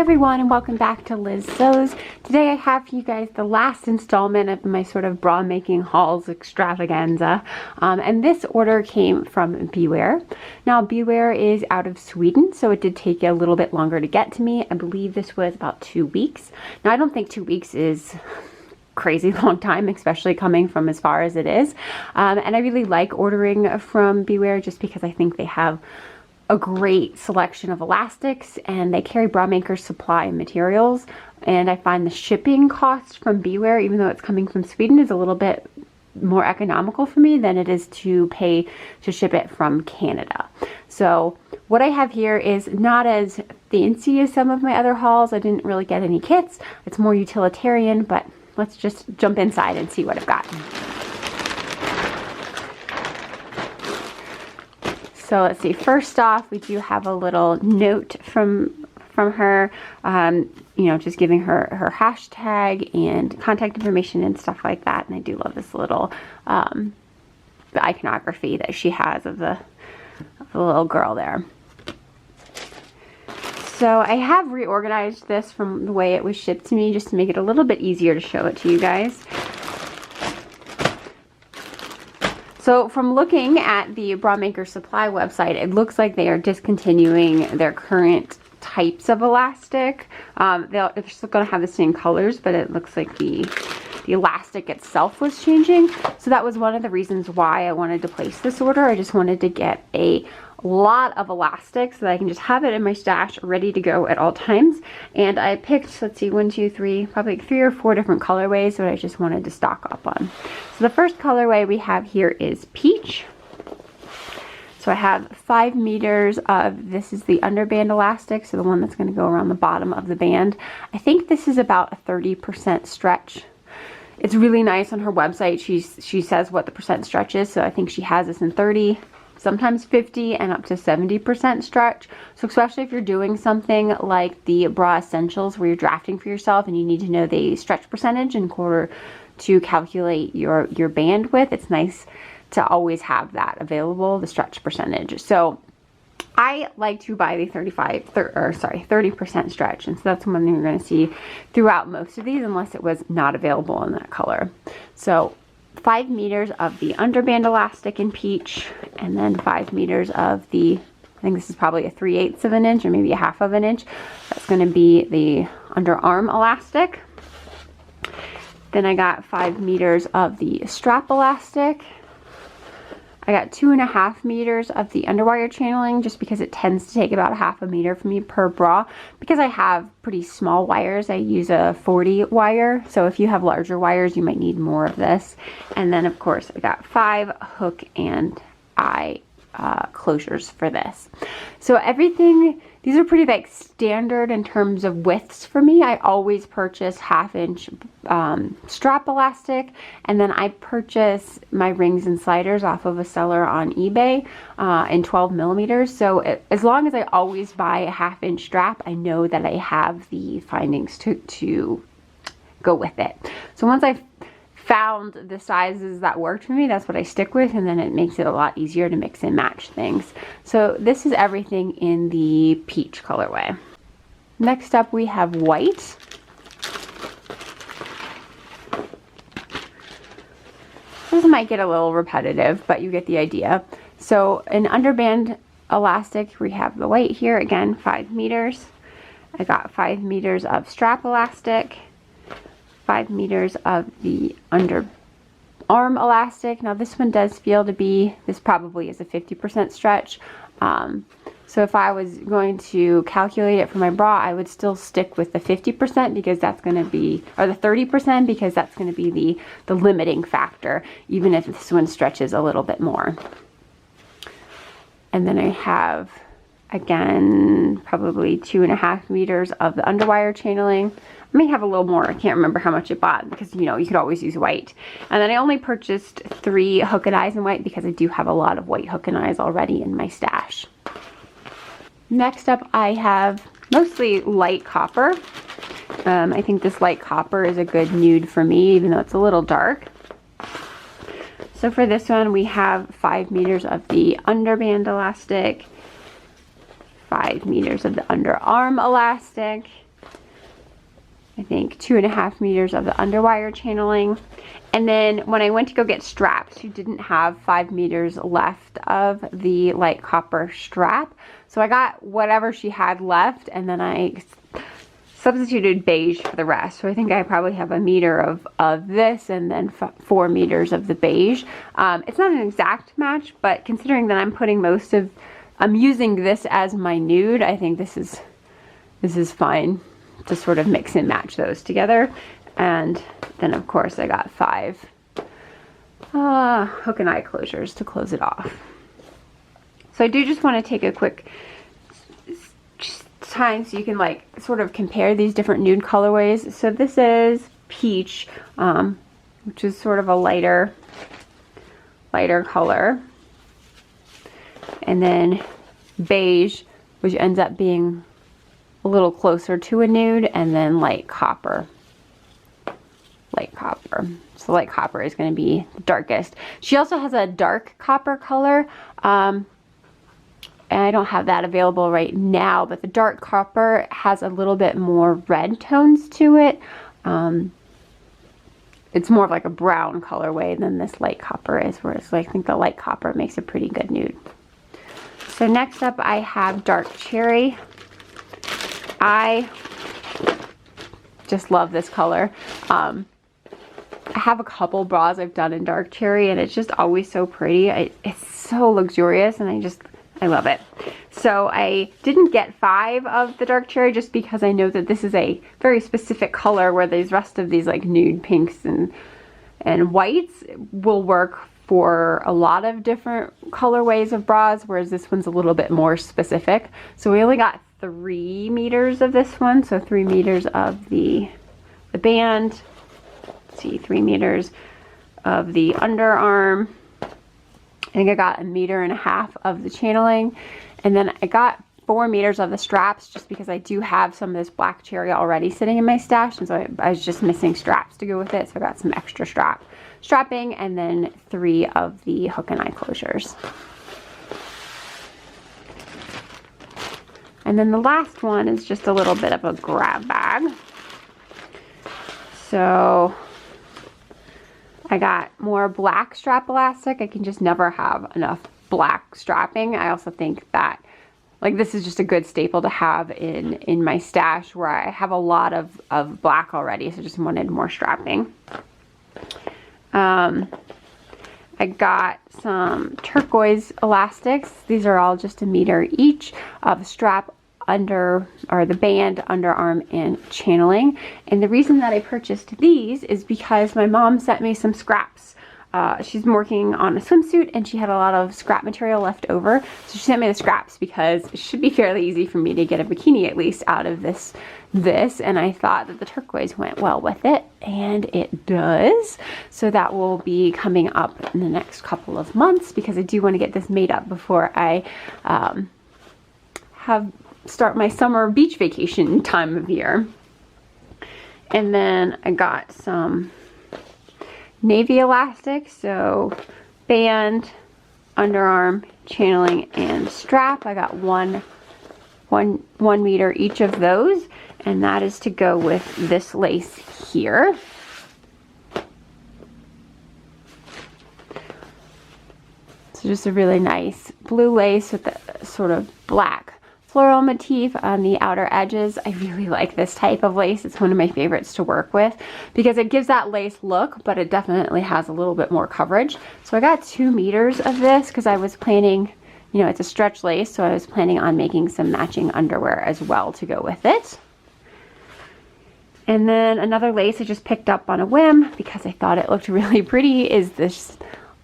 everyone, and welcome back to Liz Sews. Today I have for you guys the last installment of my sort of bra making hauls extravaganza. And this order came from Bewear. Now Bewear is out of Sweden, so it did take a little bit longer to get to me. I believe this was about 2 weeks. Now I don't think 2 weeks is crazy long time, especially coming from as far as it is. And I really like ordering from Bewear just because I think they have a great selection of elastics and they carry Bra Maker supply materials, and I find the shipping cost from Bewear, even though it's coming from Sweden, is a little bit more economical for me than it is to pay to ship it from Canada. So what I have here is not as fancy as some of my other hauls. I didn't really get any kits. It's more utilitarian, but let's just jump inside and see what I've got. So let's see, first off, we do have a little note from her, you know, just giving her hashtag and contact information and stuff like that. And I do love this little the iconography that she has of the little girl there. So I have reorganized this from the way it was shipped to me just to make it a little bit easier to show it to you guys. So from looking at the Bra Maker Supply website, it looks like they are discontinuing their current types of elastic. They're still going to have the same colors, but it looks like the elastic itself was changing. So that was one of the reasons why I wanted to place this order. I just wanted to get a lot of elastic so that I can just have it in my stash ready to go at all times. And I picked, let's see, 1, 2, 3, probably 3 or 4 different colorways that I just wanted to stock up on. So the first colorway we have here is Peach. So I have 5 meters of, this is the underband elastic, so the one that's going to go around the bottom of the band. I think this is about a 30% stretch. It's really nice on her website. She says what the percent stretch is, so I think she has this in 30, sometimes 50, and up to 70% stretch. So especially if you're doing something like the Bra Essentials where you're drafting for yourself and you need to know the stretch percentage in order to calculate your bandwidth, it's nice to always have that available, the stretch percentage. So I like to buy the 30% stretch, and so that's one you're going to see throughout most of these unless it was not available in that color. So 5 meters of the underband elastic in Peach, and then 5 meters of the, I think this is probably a 3/8 of an inch or maybe a 1/2 of an inch. That's going to be the underarm elastic. Then I got 5 meters of the strap elastic. I got 2.5 meters of the underwire channeling, just because it tends to take about 1/2 meter for me per bra. Because I have pretty small wires, I use a 40 wire. So if you have larger wires, you might need more of this. And then of course I got 5 hook and eye closures for this. So everything, these are pretty like standard in terms of widths for me. I always purchase 1/2 inch strap elastic, and then I purchase my rings and sliders off of a seller on eBay in 12 millimeters. So as long as I always buy a 1/2 inch strap, I know that I have the findings to go with it. So once I've found the sizes that worked for me, that's what I stick with, and then it makes it a lot easier to mix and match things. So this is everything in the Peach colorway. Next up we have white. This might get a little repetitive, but you get the idea. So an underband elastic, we have the white here, again 5 meters. I got 5 meters of strap elastic, 5 meters of the underarm elastic. Now this one does feel to be, this probably is a 50% stretch. So if I was going to calculate it for my bra, I would still stick with the 50% because that's going to be, or the 30% because that's going to be the limiting factor, even if this one stretches a little bit more. And then I have, again, probably 2.5 meters of the underwire channeling. I may have a little more. I can't remember how much it bought because, you know, you could always use white. And then I only purchased 3 hook and eyes in white because I do have a lot of white hook and eyes already in my stash. Next up I have mostly light copper. I think this light copper is a good nude for me, even though it's a little dark. So for this one we have 5 meters of the underband elastic, 5 meters of the underarm elastic, I think 2.5 meters of the underwire channeling. And then when I went to go get straps, she didn't have 5 meters left of the light copper strap. So I got whatever she had left, and then I substituted beige for the rest. So I think I probably have 1 meter of this and then 4 meters of the beige. It's not an exact match, but considering that I'm using this as my nude, I think this is fine to sort of mix and match those together. And then of course I got 5 hook and eye closures to close it off. So I do just want to take a quick time so you can like sort of compare these different nude colorways. So this is peach, which is sort of a lighter color, and then beige, which ends up being a little closer to a nude, and then light copper. So light copper is going to be the darkest. She also has a dark copper color, and I don't have that available right now, but the dark copper has a little bit more red tones to it. It's more of like a brown colorway than this light copper is, whereas I think the light copper makes a pretty good nude. So next up I have dark cherry. I just love this color. I have a couple bras I've done in dark cherry, and it's just always so pretty. It's so luxurious, and I love it. So I didn't get 5 of the dark cherry just because I know that this is a very specific color, where the rest of these like nude pinks and whites will work for a lot of different colorways of bras, whereas this one's a little bit more specific. So we only got 3 meters of this one, so 3 meters of the band. Let's see, 3 meters of the underarm. I think I got 1.5 meters of the channeling, and then I got 4 meters of the straps just because I do have some of this black cherry already sitting in my stash, and so I was just missing straps to go with it, so I got some extra strapping, and then 3 of the hook and eye closures. And then the last one is just a little bit of a grab bag. So I got more black strap elastic. I can just never have enough black strapping. I also think that like this is just a good staple to have in my stash, where I have a lot of black already, so just wanted more strapping. I got some turquoise elastics. These are all just 1 meter each of strap, under, or the band, underarm, and channeling. And the reason that I purchased these is because my mom sent me some scraps. She's been working on a swimsuit, and she had a lot of scrap material left over, so she sent me the scraps because it should be fairly easy for me to get a bikini at least out of this, and I thought that the turquoise went well with it, and it does. So that will be coming up in the next couple of months, because I do want to get this made up before I start my summer beach vacation time of year. And then I got some navy elastic, so band, underarm, channeling, and strap. I got one meter each of those, and that is to go with this lace here. So just a really nice blue lace with a sort of black floral motif on the outer edges. I really like this type of lace. It's one of my favorites to work with because it gives that lace look, but it definitely has a little bit more coverage. So I got 2 meters of this because I was planning, you know, it's a stretch lace, so I was planning on making some matching underwear as well to go with it. And then another lace I just picked up on a whim because I thought it looked really pretty is this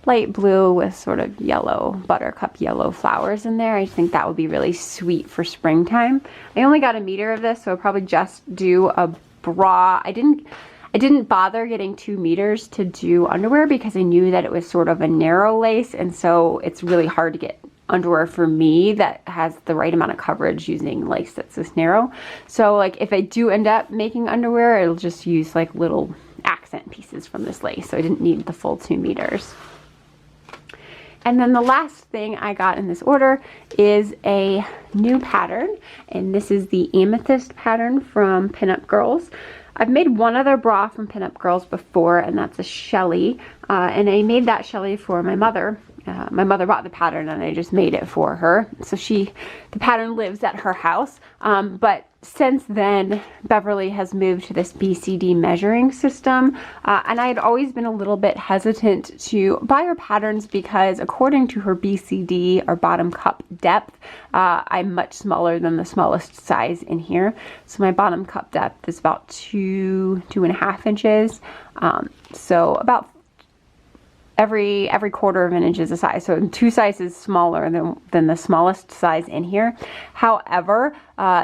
light blue with sort of yellow, buttercup yellow flowers in there. I think that would be really sweet for springtime. I only got 1 meter of this, so I'll probably just do a bra. I didn't bother getting 2 meters to do underwear because I knew that it was sort of a narrow lace, and so it's really hard to get underwear for me that has the right amount of coverage using lace that's this narrow. So like if I do end up making underwear, it'll just use like little accent pieces from this lace, so I didn't need the full 2 meters. And then the last thing I got in this order is a new pattern, and this is the Amethyst pattern from Pinup Girls. I've made one other bra from Pinup Girls before, and that's a Shelly, and I made that Shelly for my mother. My mother bought the pattern and I just made it for her. So the pattern lives at her house. But since then, Beverly has moved to this BCD measuring system. And I had always been a little bit hesitant to buy her patterns because according to her BCD, or bottom cup depth, I'm much smaller than the smallest size in here. So my bottom cup depth is about 2.5 inches. So about every quarter of an inch is a size, so 2 sizes smaller than the smallest size in here. However,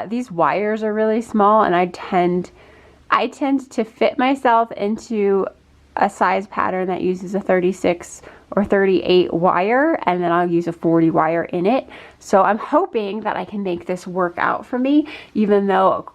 these wires are really small, and I tend to fit myself into a size pattern that uses a 36 or 38 wire, and then I'll use a 40 wire in it. So I'm hoping that I can make this work out for me, even though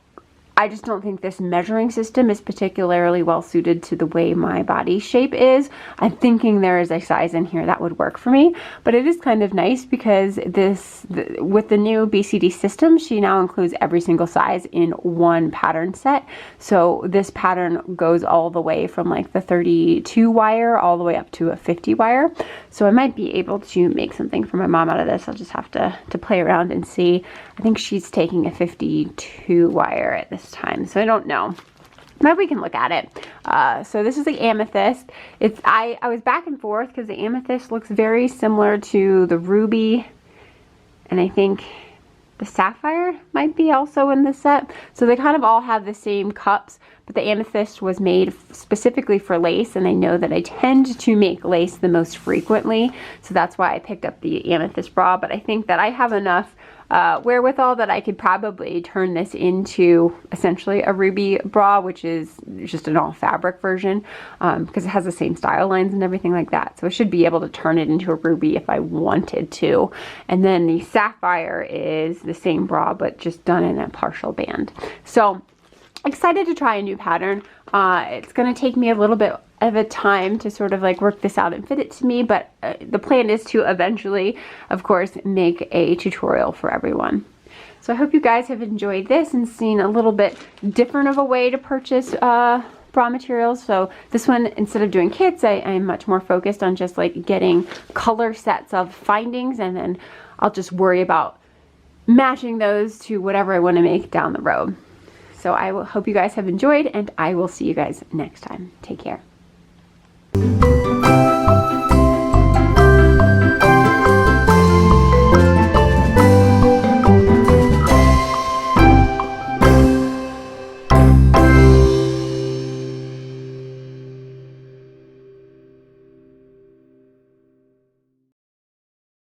I just don't think this measuring system is particularly well suited to the way my body shape is. I'm thinking there is a size in here that would work for me, but it is kind of nice because with the new BCD system, she now includes every single size in one pattern set. So this pattern goes all the way from like the 32 wire all the way up to a 50 wire. So I might be able to make something for my mom out of this. I'll just have to play around and see. I think she's taking a 52 wire at this time, so I don't know. But we can look at it. So this is the amethyst. I was back and forth because the amethyst looks very similar to the ruby, and I think the sapphire might be also in the set. So they kind of all have the same cups, but the amethyst was made specifically for lace, and I know that I tend to make lace the most frequently, so that's why I picked up the amethyst bra. But I think that I have enough wherewithal that I could probably turn this into essentially a ruby bra, which is just an all fabric version, because it has the same style lines and everything like that. So I should be able to turn it into a ruby if I wanted to. And then the sapphire is the same bra, but just done in a partial band. So excited to try a new pattern. It's going to take me a little bit of a time to sort of like work this out and fit it to me, but the plan is to eventually, of course, make a tutorial for everyone. So I hope you guys have enjoyed this and seen a little bit different of a way to purchase bra materials. So this one, instead of doing kits, I'm much more focused on just like getting color sets of findings, and then I'll just worry about matching those to whatever I want to make down the road. So I hope you guys have enjoyed, and I will see you guys next time. Take care.